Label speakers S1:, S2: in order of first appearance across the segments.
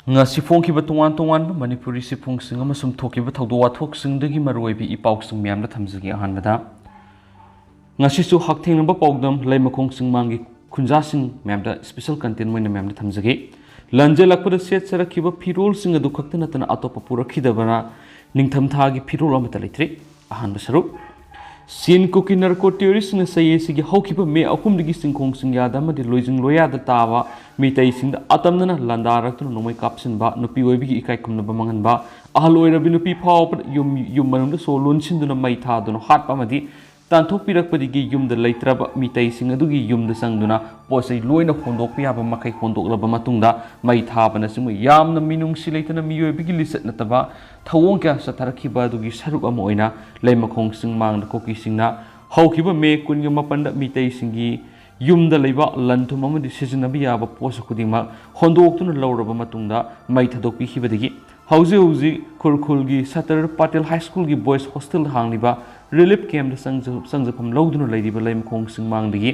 S1: ngasi phongkiba tongan tongan Manipuri siphongsing amasum thokiba thawdo wathokingdagi maroibi ipausing myamda thamjagi ahanbada ngasi su hakthengnamba pawdam laimakhong mangi khunjasing myamda special content moina myamda thamjagi lanjelakpada set sarakiba phirol sing adu khaktana tana atopa purakhidabana ningthamthagi phirol amata leitri ahanba saruk Sin Kuki narco terrorist na say sige hawkiba me akum digi singkhong singyada madi loijing loyada tawa mitai singda atamna landarak tu nomai kapsin ba nupi oibi ikai kumna ba mangan ba ahaloi rabi nupi phaw yum manungda so lonsin duna mai tha duna hat pa madi tanthok pirak padigi yumda leitraba mitai sing adugi yumda sangduna posai loina hondok piaba makai hondok laba matungda mai tha bana simu yamna minung sileitana miyoibi gi lisat nataba thawong kya satharakhiba adugi saruk ama oina leimakhong singmangda koki singna hawkiba me kunga mapanda mitai singi yumda leiba lanthum amadi sijinabi yaba posa khudingma hondoktuna lawraba matungda mai thadokpi hibadigi hauji khurkhulgi Satar Patel High School gi boys hostel hangliba relief camp da sangjapam lawduna leidiba leimakhong singmangdagi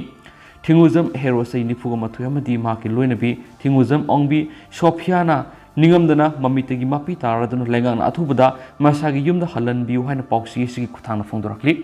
S1: thinguzam hero sai nifuga mathuyamadi maki loinabi thinguzam ongbi Sophiana ningamdana mamitagi mapi taraduna lengang athubada masagi yumda halanbiu haina pausi sigi kuthangna phongdorakli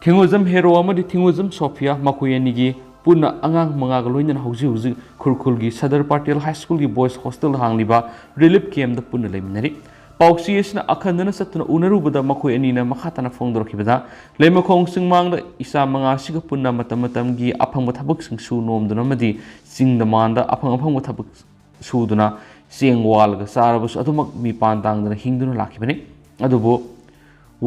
S1: thinguzam hero amadi thinguzam Sophia makoyanigi puna angang mangaga loinana hauji khurkhulgi Sadar Patel High School gi boys hostel hangliba relief camp da puna leiminari pausi esna akhandana satuna unarubada makoi anina makhatana phongdorakibada leimakhong singmangda isa manga siga punna matamgi aphangba thabak sing su nomduna madi singdamanda aphangba thabak suduna sengwalga sarabus adumak mi pantangdana hingduna lakibani adubo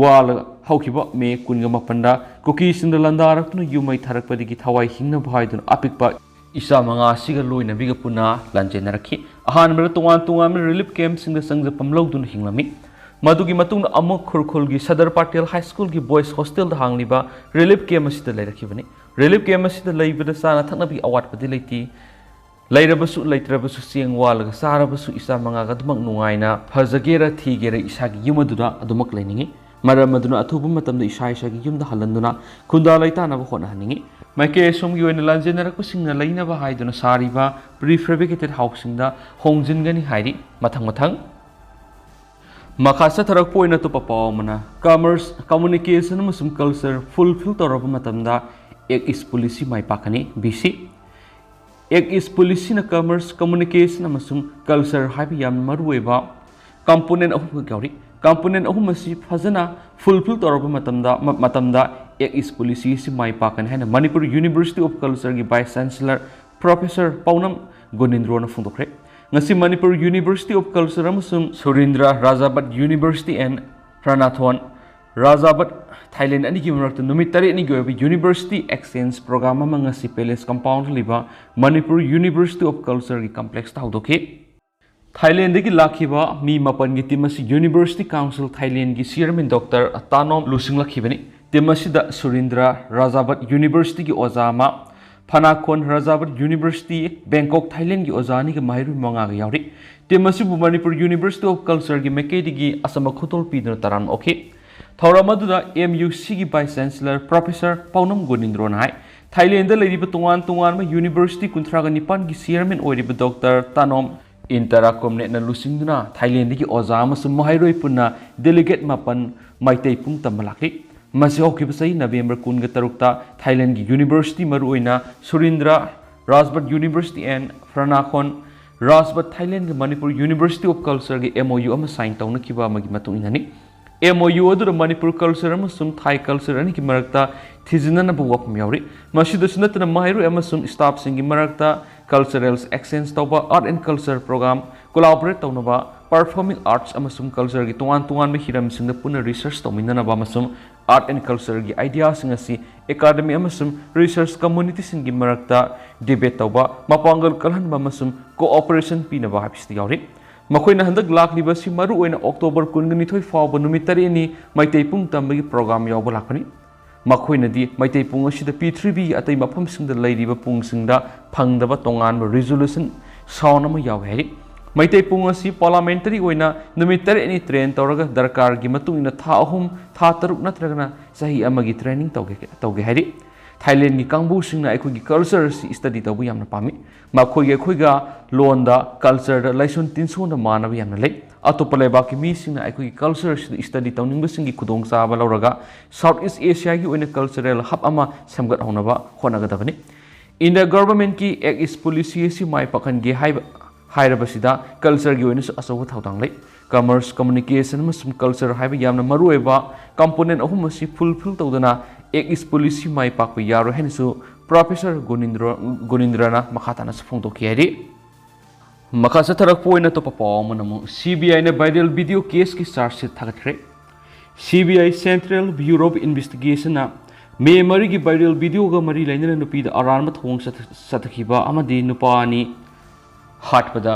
S1: wal haukiba me kunga mapanda koki singda landarakna yumai tharakpadigi thawai hingna bhaiduna apikpa isa manga siga loina biga puna lanjenaraki ahanbara tongan relief camp singda sangjapam lawduna hinglami madugi matungna amuk khurkhulgi Sadar Patel High School gi boys hostel da hangliba relief camp asida leirakibani relief camp asida leibada sana thaknabi awatpadi leiti leirabasu leitrabasu sengwalga sarabasu isa manga ga dumak nungaina phajagera thigera isagi yumaduda adumak leiningi maramaduna athubu matamda isa gi yumda halanduna khunda leitana ba khona haningi maike somgi oina lanjenarakpa singna leinaba haiduna sariba prefabricated housing da hongjingani hairi mathang makasa tharak poina to papawmana commerce communication amasum culture fulfill toraba matamda ek is policy mai pakani BC ek is policy na commerce communication amasum culture haibi yam marueba component ahum gauri component ahum asi fazana fulfill toraba matamda ek is policy si mai pakan haina Manipur University of Culture gi Vice Chancellor Professor Paunam Gonindro na phongdokre ngasi Manipur University of Culture amasum Surindra Rajabat University and Pranathon Rajabat Thailand ani gi marakta numit tare ni gi University Exchange Program ama ngasi Palace Compound liba Manipur University of Culture gi complex ta hawdoke Thailand gi lakhiba mi mapan gi timasi University Council Thailand gi chairman Dr. Tanom Lusing lakhibani Temasida Surindra Rajabat University ki ozama Phanakon Rajabat University Bangkok Thailand ki ozani ki mahiru manga ga yauri Temasi Manipur University of Culture ki mekedi gi asama khotol pidna taran okay Thauramadu AMUC ki Vice Chancellor Professor Paunam Gonindro nai Thailand da leiriba tongan ma University kunthra ga nipan ki chairman oiriba Dr. Tanom Interakomne na lusingduna Thailand ki ozama sum mahiroi punna delegate mapan maitai pung tamalakli Masi hokibasai November kunga tarukta Thailand gi University maruina Surindra Rajbat University and Pranakon Rajbat Thailand gi Manipur University of Culture gi MOU ama sign tawna kiba magi matu inani MOU adu Manipur Culture ama sum Thai culture ani ki marakta thijinana bu wapam yauri masida sunatna mahiru ama sum staff singi marakta cultural exchange tawba art and culture program collaborate tawnaba performing arts ama sum culture gi tuan me hiram singda puna research tawminana ba masum art and culture gi ideas ngasi academy amasum research community singi marakta debate tawba mapangal kalhan ba masum cooperation pina ba habisti yauri makoina handak lakliba si maru oina October 19 fawba numitari ni maitai pung tambagi program yawba lakani makoina di maitai pung asida P3B atai mafam singda leiriba pung singda phangdaba tongan resolution sawnama yawheri Maitai pung asi parliamentary oina numitari ni train tawraga darkar gi matung ina tha ahum tha taruk natragana sahi amagi training tawge hari Thailand ki kangbu singna akhoi ki culture si study tabu yamna pami makhoi ge khoi ga lon da culture da laison tinson da manabi yamna lei atopa leba ki mi singna akhoi ki culture si study tawning ba singi khudong sa ba lauraga South East Asia gi oina cultural hub ama samgat honaba honaga dabani in the government ki act is policy si mai pakhan ge hairabasida culture gi oina aso thawtang lei commerce communication masum culture haiba yamna marueba component ahum si fulfill tawdana ek is policy mai pak yaro hensu professor Gonindrana makhatana sa phongto kiari makasa tharak poina to papaw manamu CBI na viral video case ki charge sheet thagakhre CBI Central Bureau of Investigation na memory ki viral video ga mari lainana nupi da aran ma thong satakhiba amadi nupani hatpada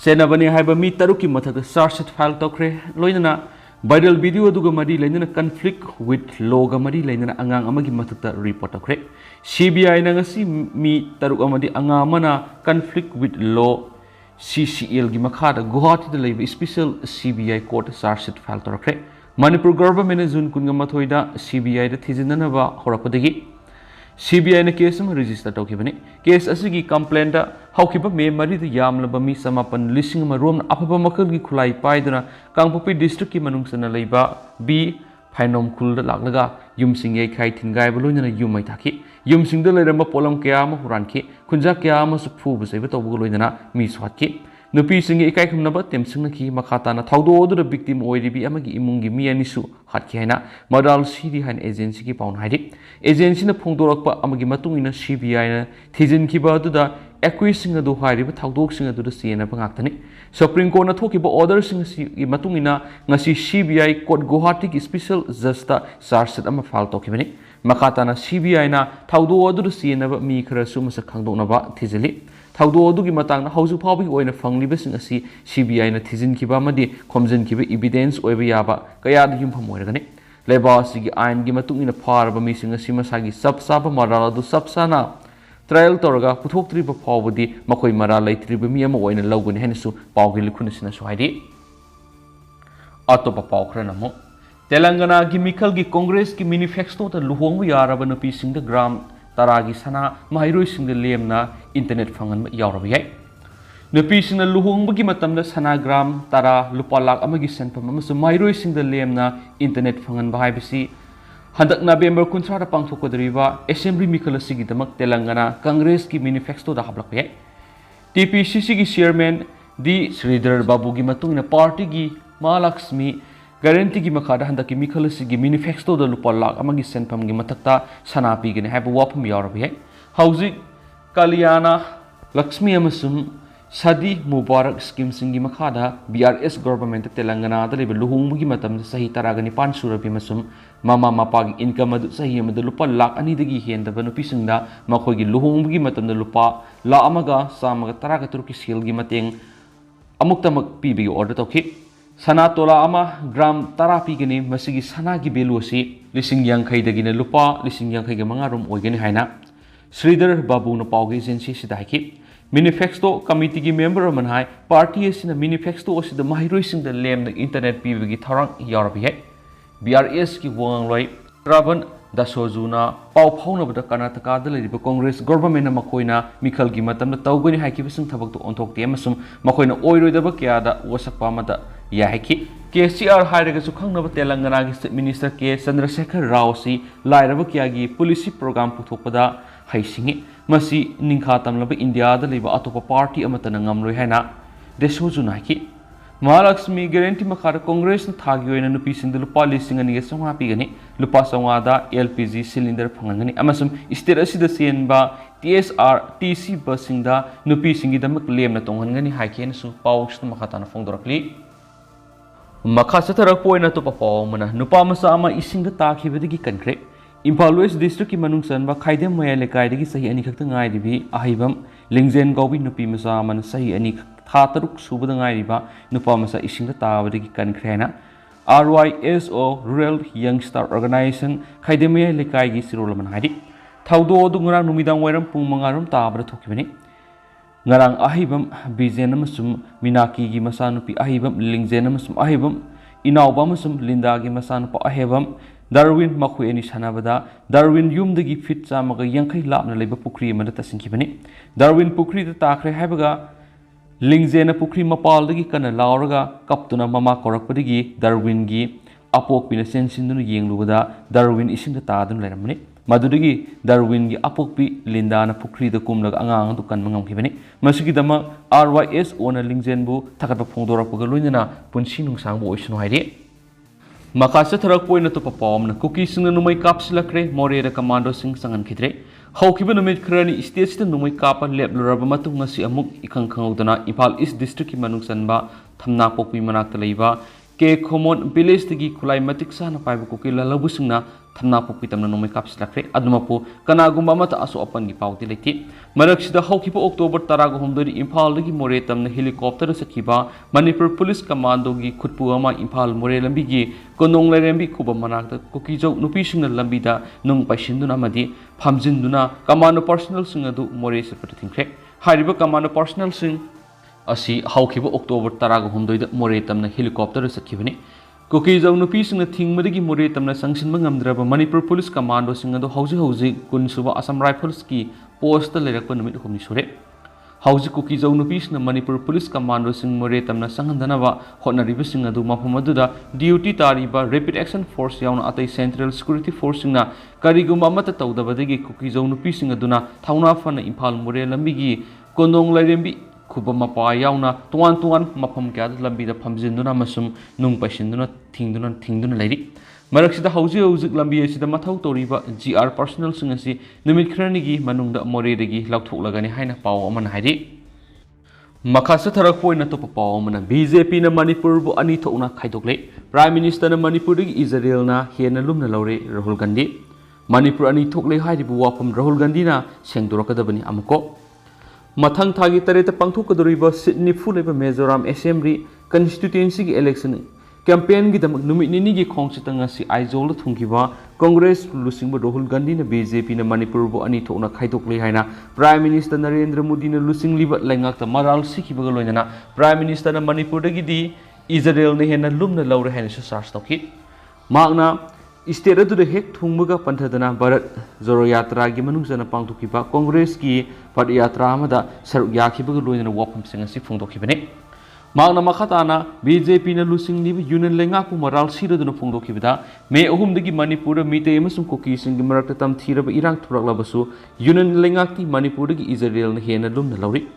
S1: senabani haiba mi taruki mathak charge sheet file tokre loinana viral video aduga mari lainana conflict with law ga mari lainana angang amagi mathakta report tokre CBI na ngasi mi taruk amadi angamana conflict with law CCL gi makhada Guwahati da leiba special CBI court charge sheet file tokre Manipur government June kunga mathoida CBI da thijinana ba horapadagi CBI na case ma register tawkibani case asigi complaint da hawkiba memory da yamlaba mi samapan lising ma rom apapa makal gi khulai paiduna Kangpopi district ki manungsana leiba B phainom khul da laklaga yumsing yai khai thingai baloina yumai thaki yumsing da leiramba polam kya ma huranki khunja kya ma suphu busaiba tawbu loina mi swatki nupi singi ikai khumnaba temsingna ki makhata na thawdo odu da victim oiribi amagi imungi mi anisu hatki haina madal siri han agency ki paun haidi agency na phongdorakpa amagi matungina CBI na thijin ki ba du da accusing adu hairiba thawdok sing adu da siena bangaktani Supreme Court na thokiba order sing si matungina ngasi CBI court Guwahati ki special judge ta charge sheet ama file tokibani makhata na CBI na thawdo odu da siena ba mi khara su masa khangdokna ba thijili thawdo odu gi matang na hauju phawi oina fangliba sing asi CBI na thijin kiba amadi khomjin kiba evidence oiba yaba kaya da yumpham oiragani leba sigi ain gi matungina farba mi sing asi masagi sabsaba marala du sabsana trial torga puthoktriba phawbudi makoi mara leitriba mi ama oina lawgani henesu pawgi likhuna sina suhaidi atopa pawkhra namo Telangana gi mikhal gi Congress ki manifesto ta luhongbu yaraba nupi sing da gram taragi sana mahairoi sing da lemna internet fangan yaurabi yai nupi sing da luhongbu matam da sana gram tara lupa lak amagi senpam amasu mahairoi sing da lemna internet fangan bahai bisi handak November 19 da pangthokadriba assembly mikhal asigi damak Telangana Congress ki manifesto da hablak yai TPCC ki chairman D Sridhar Babu gi matung na party gi Mahalakshmi guarantee gi makhada handa ki mikhal asigi manifesto da lupa lak amagi senpam gi matakta sanapi gi haiba wapham yaurabi yai hauzik Kalyana Lakshmi amasum Sadi Mubarak scheme singi makhada BRS government Telangana da leba luhungbu gi matam sahi taragani pan surabi masum mama mapagi income adu sahi amada lupa lak ani dagi henda banu pisingda makhoi gi luhungbu gi matam da lupa la amaga samaga taraga turki sil gi mateng amuktamak pibi order tawki sana tola ama gram tarapi gini masigi sana gi belu si lising yang khai dagi na lupa lising yang khai gi mangarum oigani haina Sridhar Babu na pawgi agency sidaki manifesto committee ki member manhai party asina manifesto asida mahairoi sing da lem na internet pibi gi tharang yaurabi hai BRS ki wangloi Ravan Dasojuna pau phauna bada Karnataka da leriba Congress government na makoina mikhal gi matam na tawgani haiki bising thabak to onthok te amasum makoina oiroi da ba kya da wasakpa mata ya haiki KCR hairaga su khangnaba Telangana gi state minister K Chandrasekhar Rao si lairaba kya gi policy program puthokpada haisingi masi ningkha tamlaba India da leba atopa party amata na ngamloi haina Desojuna haiki Mahalakshmi guarantee makhara Congress na thagi oina nupi singda lupa lising ani ga sangha pigani lupa sangha da LPG cylinder phangangani amasum state asida senba TSR TC busing da nupi singi damak lem na tonghangani haikhen su pawks na makhatana phongdorakli makhasa tharak poina to papaw mana nupa masa ama ising da takhibadagi kankre Imphal West District ki manungsan ba khaidem maya lekai dagi sahi ani khakta ngai dibi ahibam lingzen gaubi nupi masa man sahi ani tha taruk subada ngai riba nupa masa isingda tabadagi kankrena RYSO Rural Youngster Organization khaidem maya lekai gi sirolaman haidi thawdo dungara numidang wairam pung mangarum tabra thokibani ngarang ahibam bizen amasum minaki gi masa nupi ahibam lingzen amasum ahibam inawba amasum linda gi masa nupa ahibam Darwin makhoi ani sanabada Darwin yumdagi fit chamaga yankai lapna leba pukri amada tasinkhibani Darwin pukri da takhre haibaga lingjena pukri mapaldagi kana lauraga kaptuna mama korakpadagi Darwin gi apokpina sensinduna yenglubada Darwin isingda taadun lairamani madudagi Darwin gi apokpi lindana pukri da kumlaga angang du kan mangamkhibani masigi dama RYS ona lingjenbu thakatpa phongdorakpaga loinana punsi nungsangbu oisnu hairi Makasa tharak poina to papom na cookie sing numai kapsilakhre more commando sing sangan khidre haukiba numit khrani stage ta numai kapa lep loraba matung ngasi amuk ikhang khangudana Impal East district ki manung sanba thamna pokpi manak leiba ke khomon village tigi khulai matik sa na paiba cookie lalabu singna thamna pokpi tamna numai kapsilakhre adumapu kanagumba mata aso apan gi pauti leti maraksida haukiba October 13 Impal gi more tamna helicopter sakhiba Manipur police commando gi khutpu ama Impal more lambi gi konong lerembi kuba manakta cookie jau nupi singna lambi da nung paisinduna madi phamjinduna commando personnel sing adu more sepata thingkre hariba commando personnel sing asi haukiba October 13 da more tamna helicopter sakhibani cookie jau nupi singna thingmadagi more tamna sangsinba ngamdraba Manipur police commando sing adu hauji kunsuba Assam rifles ki post lerakpa numit humni sure hauji cookie jau nupi singna Manipur police commando sing more tamna sanghandanaba hotnariba sing adu maphamadуда duty tariba rapid action force yauna atai central security force singna karigumba mata tawdabadagi cookie jau nupi sing aduna thauna fana Impal more lambigi kondong lairembi kuba mapa yauna tuan mafam kya lambi da phamjinduna masum nung paisinduna thingduna lairi maraksida hauji lambi asida mathau toriba GR personnel sing asi numit khrani manungda more degi lauthoklagani haina paw aman hairi Makasa tharak poina to paw amana BJP na Manipur bu ani thokna khaidokle Prime Minister na Manipur degi Israel na hena lumna laure Rahul Ganghi Manipur ani thokle hairibu wapham Rahul Ganghi na Sengdokrakadabani AMUCO Mathang thagi tareta pangthokadoriba Sydney fuleba Mizoram Assembly constituency gi election campaign gi damak numit nini gi khongchitanga si aizol thungkiba Congress lusingba Rahul Ganghi na BJP na Manipur bu ani thokna khaidokle haina Prime Minister Narendra Modi na lusingliba laingakta maral sikhiba loinana Prime Minister na Manipur dagi di Israel ne hena lumna laure haina sarch tokhi magna state adu de hek thungmuga panthadana Bharat Joro Yatra gi manungsana pangthukiba Congress ki Bharat Yatra amada saruk yakhiba loinana wapham singa si phungdokhibane magna makhatana BJP na lusing ni union lenga pu maral siraduna phungdokhibada me ahum dagi Manipur mite emasum cookie sing gi marakta tam thiraba irang thuraklabasu union lenga ki Manipur dagi Israel na hena lumna lauri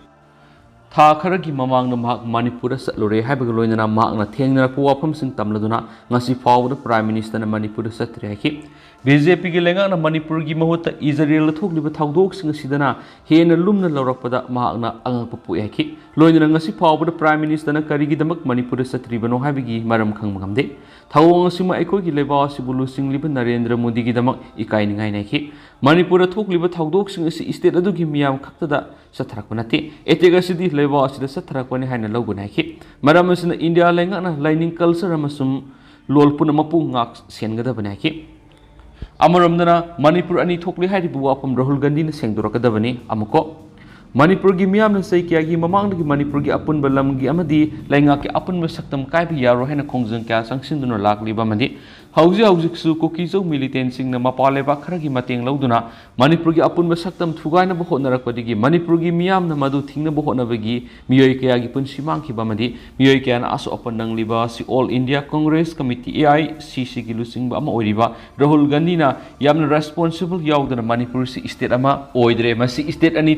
S1: tha kharagi mamang na Manipur satlore haibaga loinana magna thengna pu wapham sing tamladuna ngasi fawda Prime Minister na Manipur satre haki BJP gi lenga na Manipur gi mahutta Israel thokliba thawdok sing sidana hena lumna laurakpada magna angpa pu haki loinana ngasi fawda Prime Minister na karigi damak Manipur satribano haibigi maram khangmagamde thawong sima ekoi gi leba sibulu singliba Narendra Modi gi damak ikai ningai naiki Manipur thokliba thawdok sing si state adu gi miyam khaktada satharakpanati etega sidi leba asida satharakpani haina logunaki maram asina India lenga na lining culture amasum lolpuna mapu ngak sengada banaki amaramdana Manipur ani thokli hairibu wapam Rahul Ganghi na Sengdokrakadabani AMUCO Manipur gi miyam na sei kya gi mamang gi Manipur gi apun balam gi amadi lainga ki apun ba saktam kai bi yaro haina khongjang kya sangsinduna lakliba madi hauji su cookie zo militant sing na mapale ba khara gi mateng lauduna Manipur gi apun ba saktam thugai na bo honarak padigi Manipur gi miyam na madu thingna bo hona bagi miyoi kya gi punsi mangki ba madi miyoi kya na aso apan nang liba si All India Congress Committee AICC gi lusing ba ama oiriba Rahul Ganghi na yamna responsible yaudana Manipur si state ama oidre masi state ani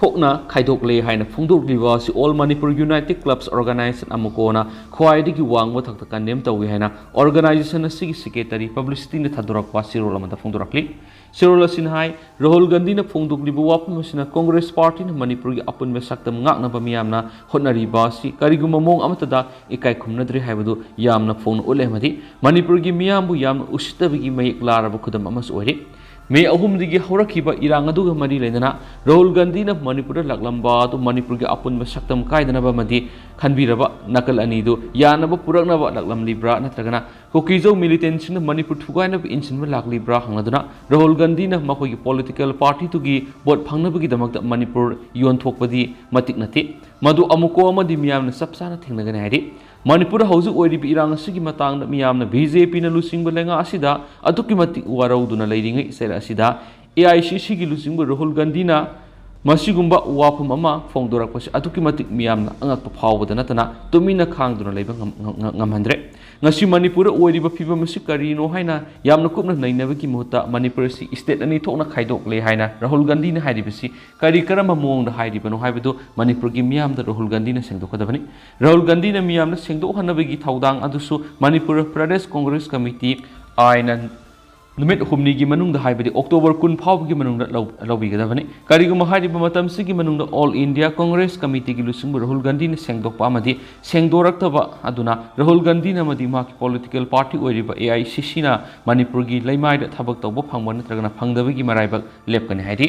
S1: thokna khaidokle haina phungdokliba si All Manipur United Clubs Organization AMUCO na khwaidigi wangwa thakta kandem tawi haina organization asigi secretary publicity na thadorakwa sirol amata phungdorakli sirol asin hai Rahul Ganghi na phungdokliba wapam asina Congress Party na Manipur gi apun me saktam ngakna ba miyamna hotnariba si kariguma mong amatada ikai khumnadri haibadu yamna phone ulemadi Manipur gi miyambu yamna usitabigi mayik laraba khudam amas oire me ahum digi horakiba irang aduga mari lenana Rahul Ganghi na Manipur laklamba to Manipur gi apun ba saktam kaidana ba madi खनबीरबा नकल अनीदु यानब पुरकनब लकलमलिब्रा नत्रगना Kuki-Zo militants Manipur थुगाइनब इंसिनब लाकलिब्रा हंगदुना Rahul Gandhi न मखोगी political party तुगी vote फंगनबगिदमक Manipur योनथोकपदी मतिक नते मधु अमुको अमदि मियामन सबसाना थेंगनगने हाइदि Manipur हौजु ओइरिबि इरांग असिगी Matang मियामन BJP न लुसिंग लेंगा असिदा अदुकी मतिक वारौदुना लेरिंगै cell असिदा AICC की लुसिंग राहुल गांधी ना मसिगुंबा वाफम अमा फोंदोरकपसे अदुकी मतिक मियामना अंगक फावबदा नतना तुमिना खांगदुना लेबा ngамहंद्रे ngasi मणिपुर ओइरिबा फिबम असि करिनो हाइना यामना कुपना नैनबगी मुहता मणिपुर सि स्टेट अनि थोकना खाइदोकले हाइना राहुल गांधी ने हाइरिबसि करि करम मोंग हाइरिबनो हाइबदो मणिपुर की मियामदा राहुल गांधी ने सेंगदोकदबनि राहुल गांधी ने मियामना सेंगदोकहनबगी थौदांग अदुसु मणिपुर प्रदेश कांग्रेस कमिटी आइना नुमित हुमनी की मनुंग हाइबदि अक्टोबर 10 फावगी मनुंग लौबिगदबनि करिगुम हाइरिबा मतमसिगी मनुंग ऑल इंडिया कांग्रेस कमिटी की लुसिंग राहुल गांधी ने सेंगदोकपा अमदि सेंगदोरक्तबा अदुना राहुल गांधी नमदि माकी पॉलिटिकल पार्टी ओइरिबा AICC ना मणिपुर की लैमाइदा थबक तौबा फंगबा नत्रगना फंगदबगी मराइबक लेपकनि हाइदि